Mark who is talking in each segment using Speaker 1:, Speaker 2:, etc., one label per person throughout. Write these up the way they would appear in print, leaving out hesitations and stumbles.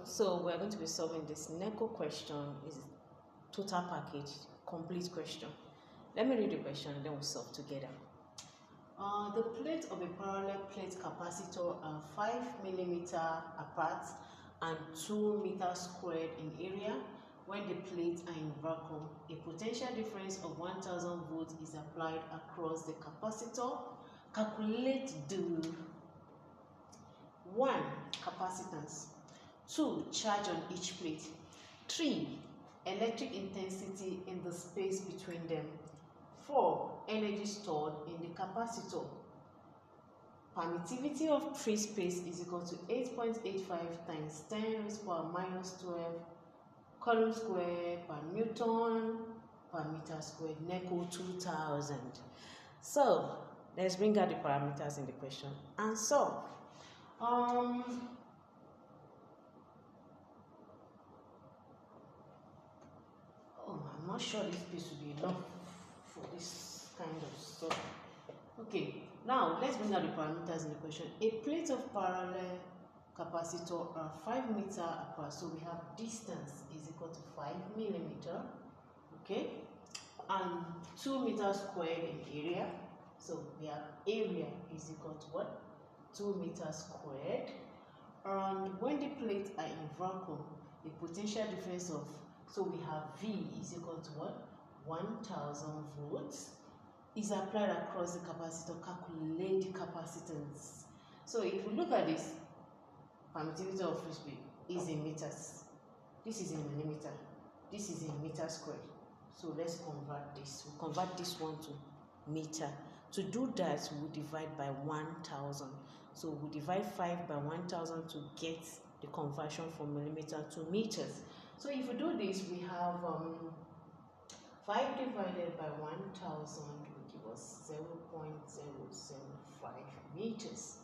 Speaker 1: so we're going to be solving this NECO question. Is total package, complete question. Let me read the question and then we'll solve together. The plates of a parallel plate capacitor are 5 mm apart and 2 meters squared in area. When the plates are in vacuum, a potential difference of 1000 volts is applied across the capacitor. Calculate the 1. Capacitance, 2. Charge on each plate, 3. Electric intensity in the space between them, 4. Energy stored in the capacitor. Permittivity of free space is equal to 8.85 times 10 raised to the power minus 12 coulomb square per Newton per meter squared, NECO 2000. So let's bring out the parameters in the question and solve. I'm not sure this piece will be enough for this kind of stuff. Okay, now let's bring out the parameters in the question. A plate of parallel capacitor are 5 meters apart, so we have distance is equal to 5 millimeter, okay, and 2 meters squared in area. So we have area is equal to what? 2 meters squared. And when the plates are in vacuum, the potential difference of, so we have V is equal to what? 1000 volts is applied across the capacitor. Calculate the capacitance. So if we look at this, permittivity of free space is in meters. This is in millimeter. This is in meter squared. So let's convert this. We'll convert this one to meter. To do that, we'll divide by 1000. So we'll divide 5 by 1000 to get the conversion from millimeter to meters. So if we do this, we have 5 divided by 1000 will give us 0.075 meters.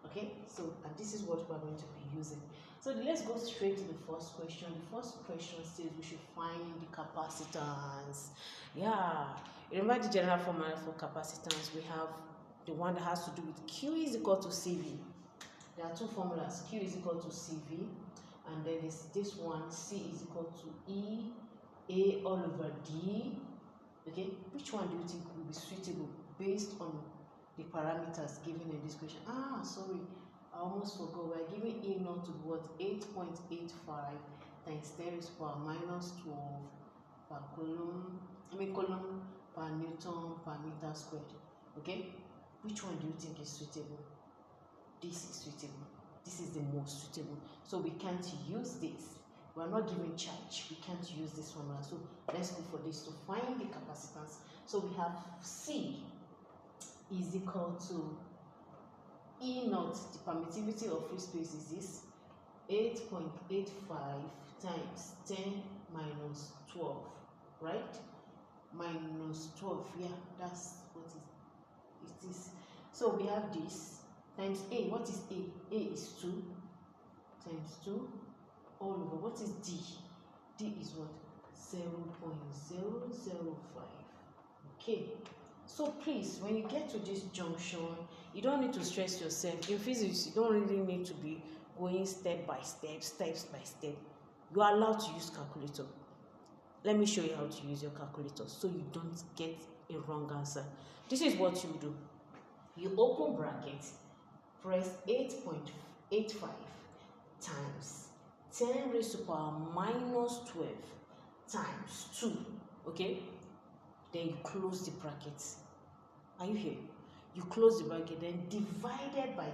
Speaker 1: Okay, so and this is what we're going to be using. So let's go straight to the first question. The first question says we should find the capacitance. Yeah, remember the general formula for capacitance. We have the one that has to do with Q is equal to CV. There are two formulas. Q is equal to CV, and then this one, C is equal to E A all over D. Okay, which one do you think will be suitable based on the parameters given in this question? Sorry, I almost forgot. We're giving E naught to what? 8.85 times 10 raised to the power minus 12 per coulomb per Newton per meter squared. Okay, which one do you think is suitable? This is suitable. This is the most suitable. So we can't use this. We are not giving charge. We can't use this formula. So let's go for this to find the capacitance. So we have C is equal to E naught. The permittivity of free space is this 8.85 times 10 minus 12, right? Minus 12, yeah, that's what it is. So we have this times A. What is A? A is 2 times 2 all over. What is D? D is what? 0.005. Okay. So please, when you get to this junction, you don't need to stress yourself. In physics, you don't really need to be going step by step, steps by step. You are allowed to use calculator. Let me show you how to use your calculator so you don't get a wrong answer. This is what you do. You open bracket, press 8.85 times 10 raised to the power minus 12 times 2. Okay? Then you close the brackets. Are you here? You close the bracket, then divided by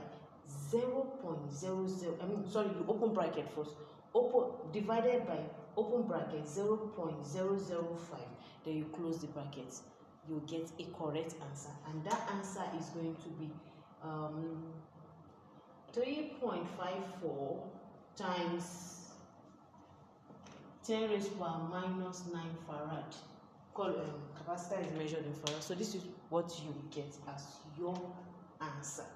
Speaker 1: 0.00. You open bracket first. Divided by open bracket 0.005. Then you close the brackets. You get a correct answer, and that answer is going to be 3.54 times 10 raised to the power minus 9 farad. Capacitor is measured in farad, so this is what you will get as your answer.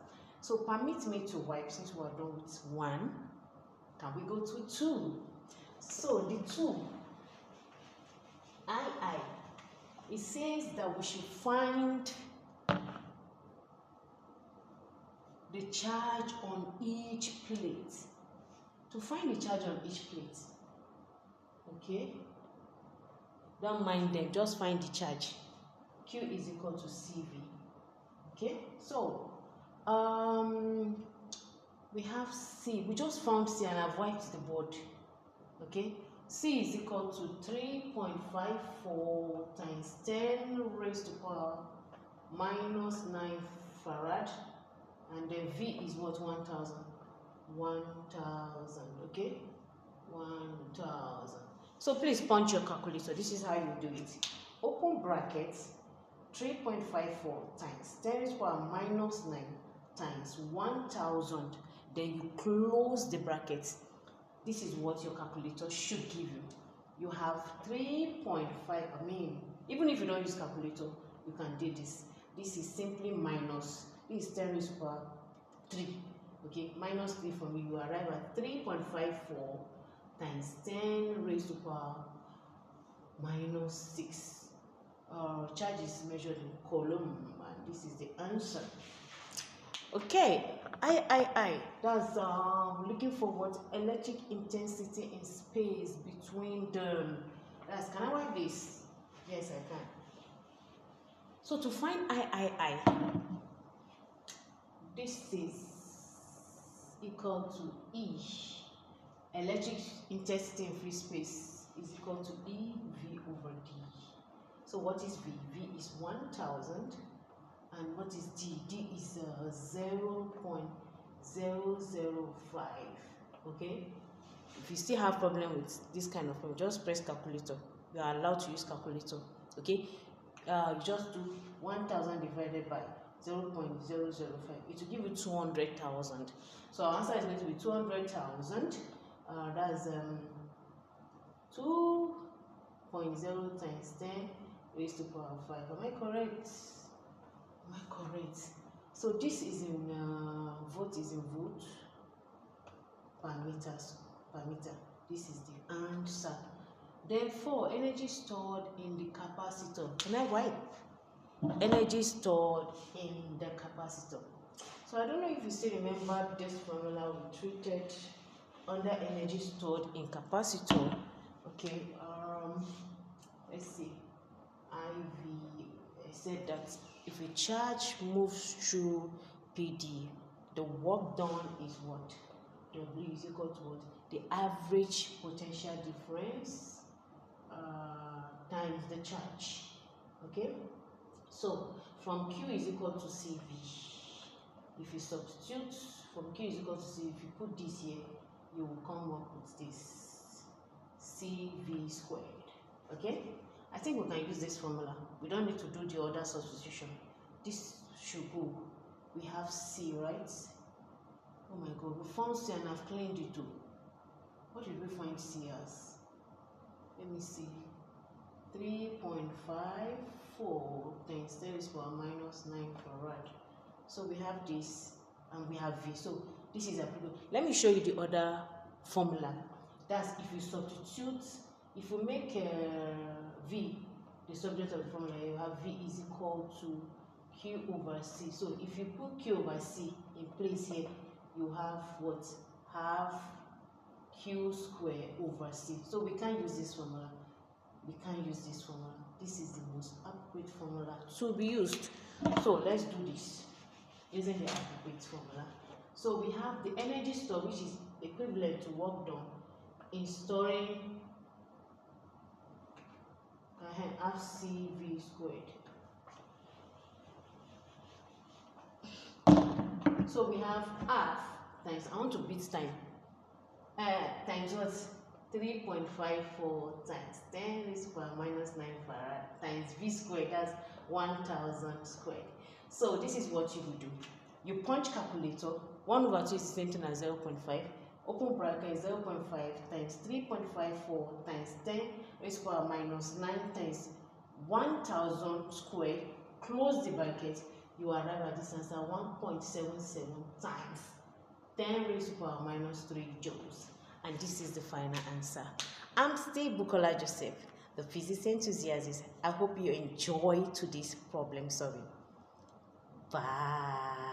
Speaker 1: So permit me to wipe since we are done with 1. Can we go to 2? So the 2, it says that we should find the charge on each plate. To find the charge on each plate, okay, don't mind them, just find the charge. Q is equal to CV. Okay, so we have C. We just found C and I've wiped the board. Okay, C is equal to 3.54 times 10 raised to power minus 9 farad, and then V is what? 1000. 1000. Okay, 1000. So please punch your calculator. This is how you do it. Open brackets, 3.54 times 10 raised to power minus 9 times 1000. Then you close the brackets. This is what your calculator should give you. You have 3.5. I mean, even if you don't use calculator, you can do this. This is simply minus. This is 10 raised to power 3. Okay, minus 3 for me, you arrive at 3.54 times 10 raised to power minus 6. Charge is measured in coulomb, and this is the answer. Okay, that's looking for what? Electric intensity in space between them. That's, can I write this? Yes, I can. So to find I, this is equal to E. Electric intensity in free space is equal to E V over D. So what is V? V is 1000. And what is D? D is 0.005. Okay. If you still have problem with this kind of problem, just press calculator. You are allowed to use calculator. Okay. You just do 1000 divided by 0.005. It will give you 200,000. So our answer is going to be 200,000. That's 2.0 times 10 raised to power 5. Am I correct? Am I correct? So this is in volt, is in volt per meter. This is the answer. Then 4, energy stored in the capacitor. Can I write? Energy stored in the capacitor. So I don't know if you still remember this formula we treated under energy stored in capacitor. Okay, let's see. I said that if a charge moves through PD, the work done is what? W is equal to what? The average potential difference times the charge. Okay, so from Q is equal to CV. If you substitute from Q is equal to CV, if you put this here, you will come up with this CV squared. Okay, I think we can use this formula. We don't need to do the other substitution. This should go. We have C, right? Oh my God, we found C and I've cleaned it too. What did we find C as? Let me see. 3.54 times 10 raised to power minus 9 farad. So we have this and we have V. So this is applicable. Let me show you the other formula. That's if you substitute, if you make V the subject of the formula, you have V is equal to Q over C. So if you put Q over C in place here, you have what? Have Q squared over C. So we can't use this formula. We can't use this formula. This is the most appropriate formula to be used. So let's do this using the appropriate formula. So we have the energy stored, which is equivalent to work done in storing half CV squared. So we have half times, I want to beat time, times what? 3.54 times 10 raised to power minus 9 farad times V squared, that's 1000 squared. So this is what you will do. You punch calculator, 1 over 2 is the same thing as 0.5. Open bracket, 0.5 times 3.54 times 10 raised to power minus 9 times 1000 squared. Close the bracket. You arrive at this answer 1.77 times 10 raised to power minus 3 joules. And this is the final answer. I'm still Bukola Joseph, the physics enthusiast. I hope you enjoy today's problem solving. Bye.